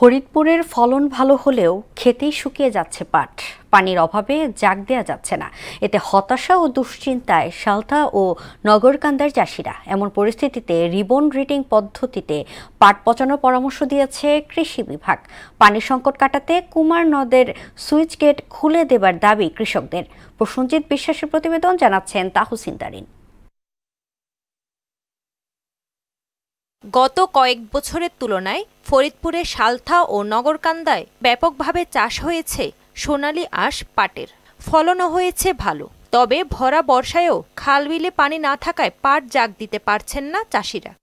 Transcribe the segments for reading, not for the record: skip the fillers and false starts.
ফরিদপুরের ফলন ভালো হলেও খেতেই শুকিয়ে যাচ্ছে পাট। পানির অভাবে জাগ দেয়া যাচ্ছে না। এতে হতাশা ও দুশ্চিন্তায় সালথা ও নগরকান্দার চাষিরা। এমন পরিস্থিতিতে রিবন রিডিং পদ্ধতিতে পাট পচানোর পরামর্শ দিয়েছে কৃষি বিভাগ। পানির সংকট কাটাতে কুমার নদের সুইচ গেট খুলে দেবার দাবি কৃষকদের। প্রসেনজিৎ বিশ্বাসের প্রতিবেদন, জানাচ্ছেন তাহসিন তারিন। গত কয়েক বছরের তুলনায় ফরিদপুরে সালথা ও নগরকান্দায় ব্যাপকভাবে চাষ হয়েছে সোনালী আঁশ পাটের। ফলনও হয়েছে ভালো, তবে ভরা বর্ষায়ও খাল বিলে পানি না থাকায় পাট জাগ দিতে পারছেন না চাষিরা।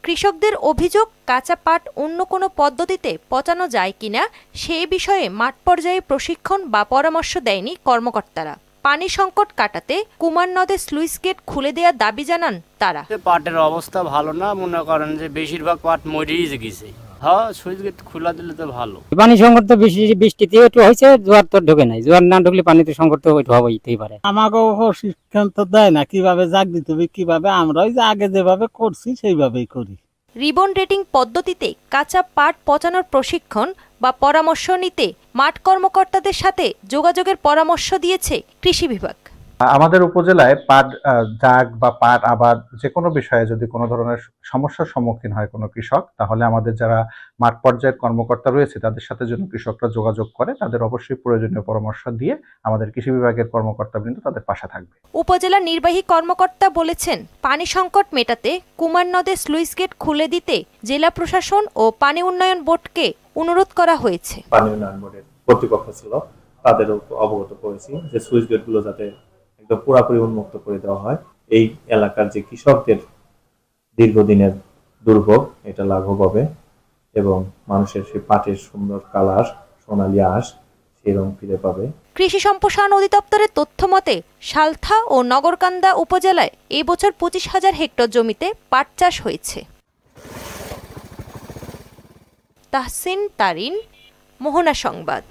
কৃষকদের অভিযোগ, কাঁচা পাট অন্য কোনো পদ্ধতিতে পচানো যায় কিনা সে বিষয়ে মাঠ পর্যায়ে প্রশিক্ষণ বা পরামর্শ দেয়নি কর্মকর্তারা। পানি সংকট কাটাতে কুমার নদে স্লুইস গেট খুলে দেওয়ার দাবি জানান তারা। পাটের অবস্থা ভালো না, মনে করেন যে বেশিরভাগ পাট মরেই গেছে। হ্যাঁ, সুইচ গেট খোলা দিলে তো ভালো। পানি সংকট তো বেশি, বৃষ্টিতে একটু হয়েছে, জোয়ার তো ঢোকে নাই। জোয়ার না ঢুকলে পানিতে সংকট তো হইতেই পারে। আমাকেও প্রশিক্ষণ তো দেয় না, কিভাবে জাগ দিতে হবে, কিভাবে আমরা ওই যে আগে যেভাবে করছি সেইভাবেই করি। রিবন রেটিং পদ্ধতিতে কাঁচা পাট পচানোর প্রশিক্ষণ বা পরামর্শ নিতে মাঠ কর্মকর্তাদের সাথে যোগাযোগের পরামর্শ দিয়েছে কৃষি বিভাগ। আমাদের উপজেলায় পাট জাগ বা পাট আবাদ যে কোনো বিষয়ে যদি কোনো ধরনের সমস্যার সম্মুখীন হয় কোনো কৃষক, তাহলে আমাদের যারা মাঠ পর্যায়ের কর্মকর্তা রয়েছে তাদের সাথে যেন কৃষকরা যোগাযোগ করে, তাদের অবশ্যই প্রয়োজনীয় পরামর্শ দিয়ে আমাদের কৃষি বিভাগের কর্মকর্তাবৃন্দ তাদের পাশে থাকবে। উপজেলা নির্বাহী কর্মকর্তা বলেছেন, পানি সংকট মেটাতে কুমার নদে স্লুইস গেট খুলে দিতে জেলা প্রশাসন ও পানি উন্নয়ন বোর্ডকে অনুরোধ করা হয়েছে। পানি উন্নয়ন বোর্ডের কর্তৃপক্ষ ছিল, তাদের অবগত করেছি যে সুইচ গেটগুলো যাতে একদম পুরোপুরি উন্মুক্ত করে দেওয়া হয়। এই এলাকার যে কৃষকদের দীর্ঘদিনের দুর্ভোগ, এটা লাঘব হবে এবং মানুষের সেই পাটের সুন্দর কালার, সোনালী আঁশ সেই রং ফিরে পাবে। কৃষি সম্প্রসারণ অধিদপ্তরের তথ্য মতে সালথা ও নগরকান্দা উপজেলায় এই বছর 25,000 হেক্টর জমিতে পাট চাষ হয়েছে। তাহসিন তারিন, মোহনা সংবাদ।